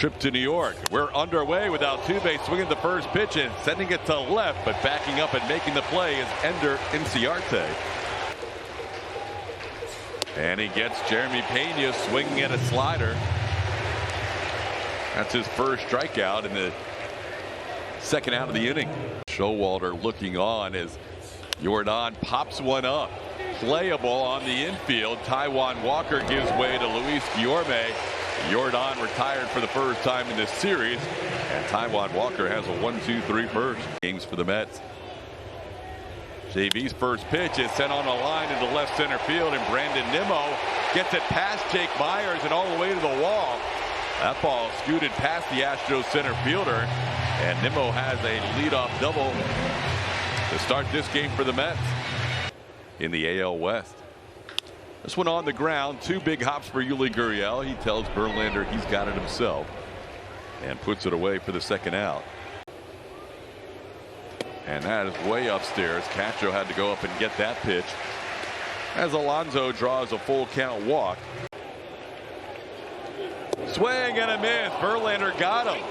trip to New York. We're underway with Altuve swinging the first pitch and sending it to left, but backing up and making the play is Ender Inciarte. And he gets Jeremy Pena swinging at a slider. That's his first strikeout in the second out of the inning. Showalter looking on as Jordan pops one up. Playable on the infield. Taijuan Walker gives way to Luis Guillorme. Jordan retired for the first time in this series, and Taijuan Walker has a 1-2-3 first. Games for the Mets. JV's first pitch is sent on a line into left center field, and Brandon Nimmo gets it past Jake Myers and all the way to the wall. That ball scooted past the Astros center fielder, and Nimmo has a leadoff double to start this game for the Mets in the AL West. This one on the ground, two big hops for Yuli Gurriel. He tells Verlander he's got it himself and puts it away for the second out. And that is way upstairs. Castro had to go up and get that pitch as Alonso draws a full count walk. Swing and a miss. Verlander got him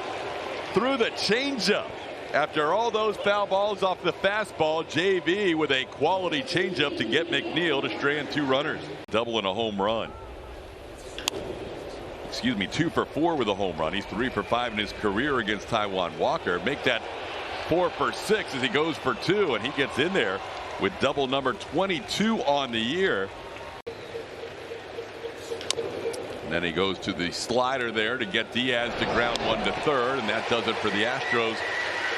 through the changeup. After all those foul balls off the fastball, JV with a quality changeup to get McNeil to strand two runners. Double and a home run. Excuse me, 2 for 4 with a home run. He's 3 for 5 in his career against Taijuan Walker. Make that 4 for 6 as he goes for 2, and he gets in there with double number 22 on the year. And then he goes to the slider there to get Diaz to ground one to third, and that does it for the Astros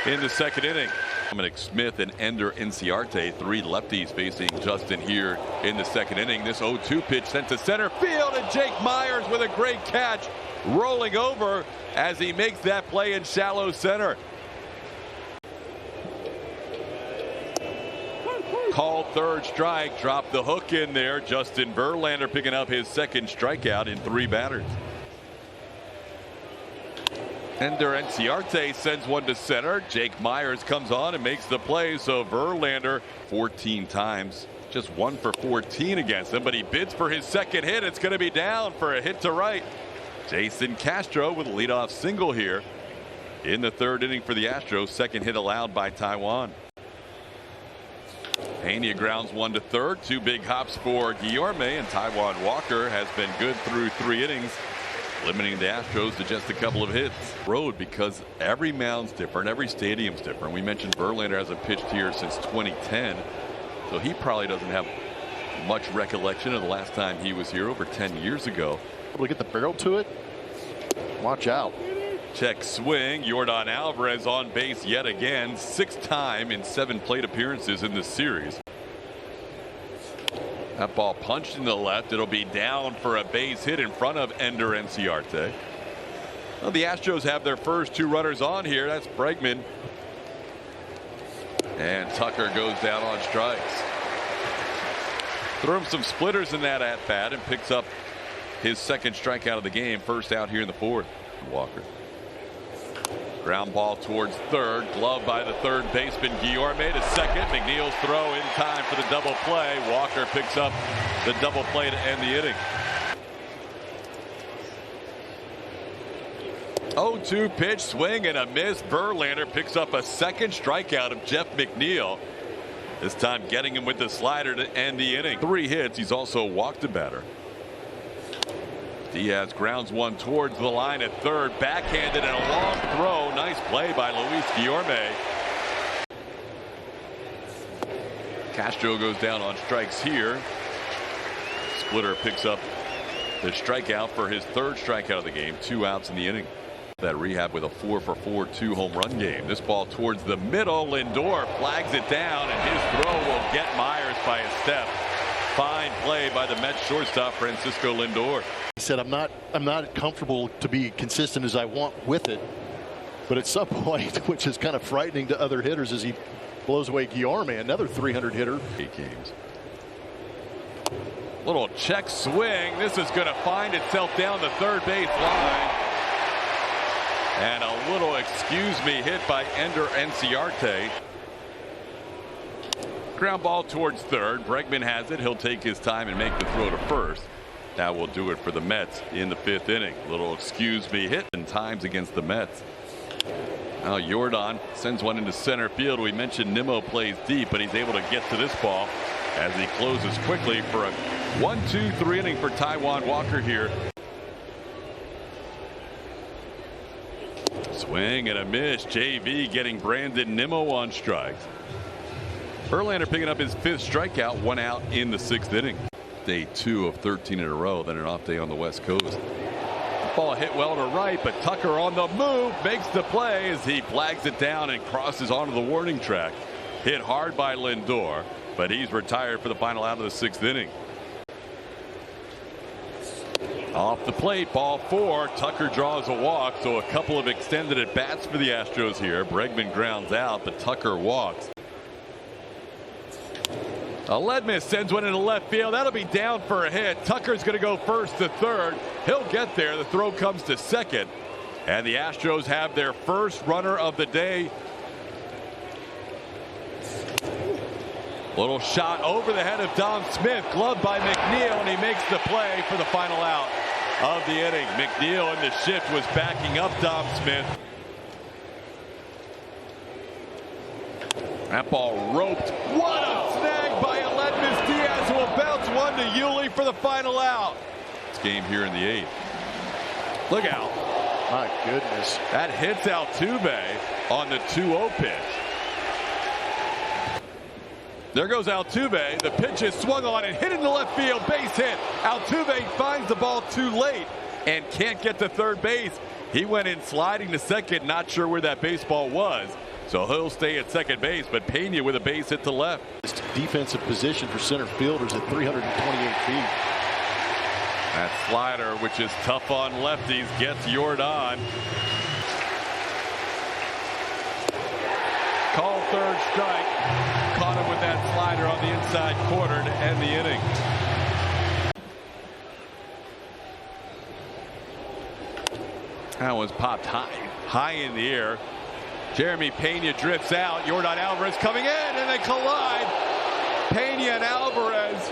in the second inning. Dominic Smith and Ender Inciarte, 3 lefties facing Justin here in the second inning. This 0-2 pitch sent to center field, and Jake Myers with a great catch, rolling over as he makes that play in shallow center. Called third strike, dropped the hook in there. Justin Verlander picking up his second strikeout in 3 batters. Ender Inciarte sends one to center. Jake Myers comes on and makes the play. So Verlander 14 times, just 1 for 14 against him, but he bids for his second hit. It's going to be down for a hit to right. Jason Castro with a leadoff single here in the third inning for the Astros. Second hit allowed by Taijuan. Pena grounds one to third. 2 big hops for Guillorme, and Taijuan Walker has been good through 3 innings, limiting the Astros to just a couple of hits. Road, because every mound's different, every stadium's different. We mentioned Verlander hasn't pitched here since 2010, so he probably doesn't have much recollection of the last time he was here over 10 years ago. Able to get the barrel to it. Watch out. Check swing. Yordan Alvarez on base yet again, 6th time in 7 plate appearances in this series. That ball punched in the left. It'll be down for a base hit in front of Ender Inciarte. Well, the Astros have their first 2 runners on here. That's Bregman. And Tucker goes down on strikes. Threw him some splitters in that at bat and picks up his second strikeout of the game. First out here in the 4th. Walker. Ground ball towards third. Glove by the third baseman Guillorme to second. McNeil's throw in time for the double play. Walker picks up the double play to end the inning. 0-2 pitch, swing and a miss. Verlander picks up a second strikeout of Jeff McNeil. This time getting him with the slider to end the inning. 3 hits. He's also walked a batter. Diaz grounds one towards the line at third, backhanded and a long throw. Nice play by Luis Guillorme. Castro goes down on strikes here. Splitter picks up the strikeout for his 3rd strikeout of the game. 2 outs in the inning. That rehab with a 4 for 4 2 home run game. This ball towards the middle. Lindor flags it down, and his throw will get Myers by a step. Fine play by the Mets shortstop Francisco Lindor. He said, I'm not comfortable to be consistent as I want with it, but at some point, which is kind of frightening to other hitters, as he blows away Guillorme, another 300 hitter. 8 games. Little check swing. This is going to find itself down the third base line. And a little excuse me hit by Ender Inciarte. Ground ball towards third. Bregman has it. He'll take his time and make the throw to first. That will do it for the Mets in the 5th inning. Little excuse me hit in times against the Mets. Now Jordan sends one into center field. We mentioned Nimmo plays deep, but he's able to get to this ball as he closes quickly for a 1-2-3 inning for Taijuan Walker here. Swing and a miss. JV getting Brandon Nimmo on strikes. Verlander picking up his 5th strikeout, 1 out in the 6th inning. Day 2 of 13 in a row, then an off day on the West Coast. Ball hit well to right, but Tucker on the move makes the play as he flags it down and crosses onto the warning track. Hit hard by Lindor, but he's retired for the final out of the 6th inning. Off the plate, ball 4. Tucker draws a walk, so a couple of extended at bats for the Astros here. Bregman grounds out, but Tucker walks. Ledman sends one into left field. That'll be down for a hit. Tucker's going to go first to third. He'll get there. The throw comes to second. And the Astros have their first runner of the day. Little shot over the head of Dom Smith. Gloved by McNeil, and he makes the play for the final out of the inning. McNeil in the shift was backing up Dom Smith. That ball roped. What a snag by Aledmys Diaz, who will bounce one to Yuli for the final out. This game here in the 8th. Look out. My goodness. That hits Altuve on the 2-0 pitch. There goes Altuve. The pitch is swung on and hit into left field. Base hit. Altuve finds the ball too late and can't get to third base. He went in sliding to second, not sure where that baseball was. So he'll stay at second base, but Pena with a base hit to left. Defensive position for center fielders at 328 feet. That slider, which is tough on lefties, gets Jordan. Call third strike. Caught him with that slider on the inside corner to end the inning. That was popped high in the air. Jeremy Pena drifts out. Jordan Alvarez coming in, and they collide. Pena and Alvarez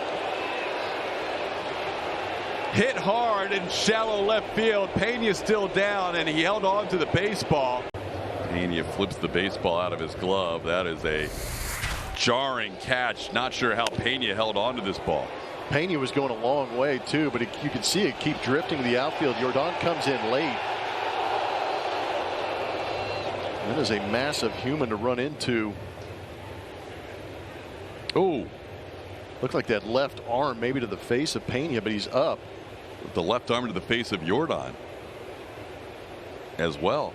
hit hard in shallow left field. Pena still down, and he held on to the baseball. Pena flips the baseball out of his glove. That is a jarring catch. Not sure how Pena held on to this ball. Pena was going a long way too, but you can see it keep drifting to the outfield. Jordan comes in late. That is a massive human to run into. Oh, looked like that left arm maybe to the face of Pena, but he's up. With the left arm to the face of Jordan as well.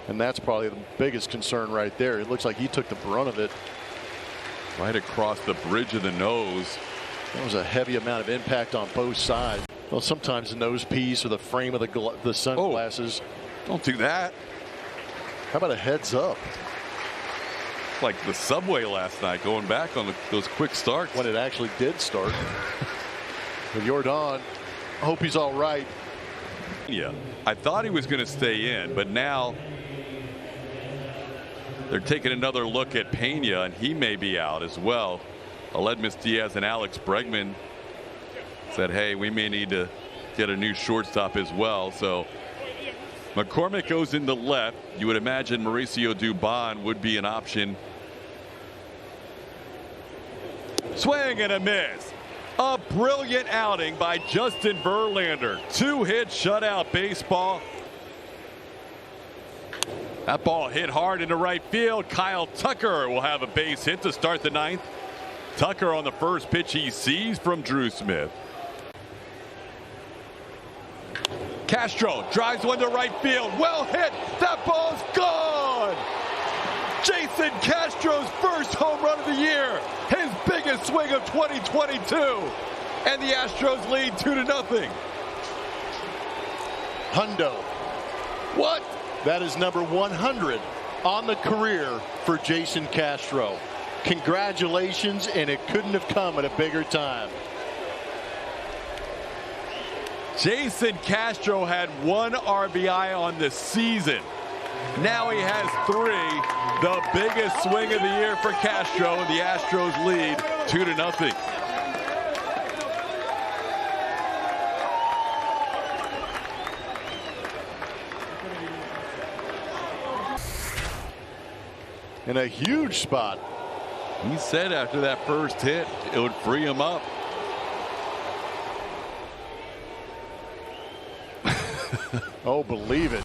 And that's probably the biggest concern right there. It looks like he took the brunt of it. Right across the bridge of the nose. That was a heavy amount of impact on both sides. Well, sometimes the nose piece or the frame of the sunglasses. Oh, don't do that. How about a heads up? Like the subway last night, going back on those quick starts. When it actually did start. But Jordan, I hope he's all right. Yeah, I thought he was going to stay in, but now they're taking another look at Pena, and he may be out as well. Aledmys Diaz and Alex Bregman said, hey, we may need to get a new shortstop as well. So McCormick goes into left. You would imagine Mauricio Dubon would be an option. Swing and a miss. A brilliant outing by Justin Verlander. 2-hit shutout baseball. That ball hit hard into right field. Kyle Tucker will have a base hit to start the 9th. Tucker on the first pitch he sees from Drew Smith. Castro drives one to right field. Well hit. That ball's gone. Jason Castro's first home run of the year. His biggest swing of 2022. And the Astros lead 2-0. Hundo. What? That is number 100 on the career for Jason Castro. Congratulations, and it couldn't have come at a bigger time. Jason Castro had 1 RBI on the season. Now he has 3. The biggest swing of the year for Castro, and the Astros lead 2-0. in a huge spot. He said after that first hit, it would free him up. Oh, believe it.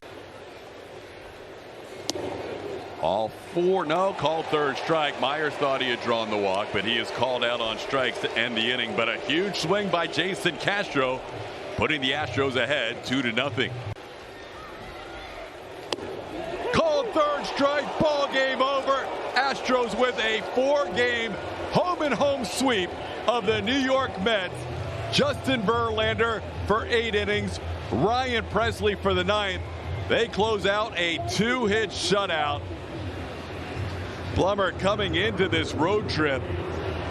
All four, no, called third strike. Myers thought he had drawn the walk, but he is called out on strikes to end the inning. But a huge swing by Jason Castro, putting the Astros ahead 2-0. Called third strike, ball game over. Astros with a 4-game home-and-home sweep of the New York Mets. Justin Verlander for 8 innings. Ryan Presley for the 9th. They close out a 2-hit shutout. Plummer, coming into this road trip,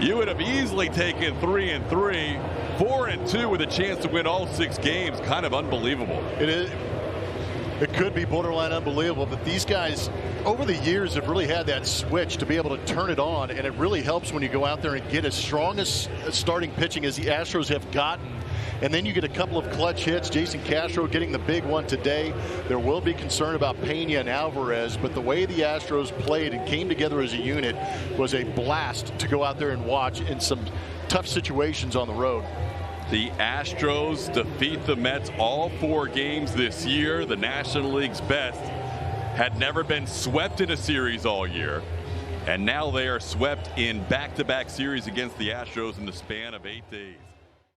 you would have easily taken 3-3, 4-2 with a chance to win all 6 games. Kind of unbelievable. It is. It could be borderline unbelievable, but these guys over the years have really had that switch to be able to turn it on, and it really helps when you go out there and get as strong as starting pitching as the Astros have gotten. And then you get a couple of clutch hits. Jason Castro getting the big one today. There will be concern about Pena and Alvarez, but the way the Astros played and came together as a unit was a blast to go out there and watch in some tough situations on the road. The Astros defeat the Mets all 4 games this year. The National League's best. Had never been swept in a series all year. And now they are swept in back-to-back series against the Astros in the span of 8 days.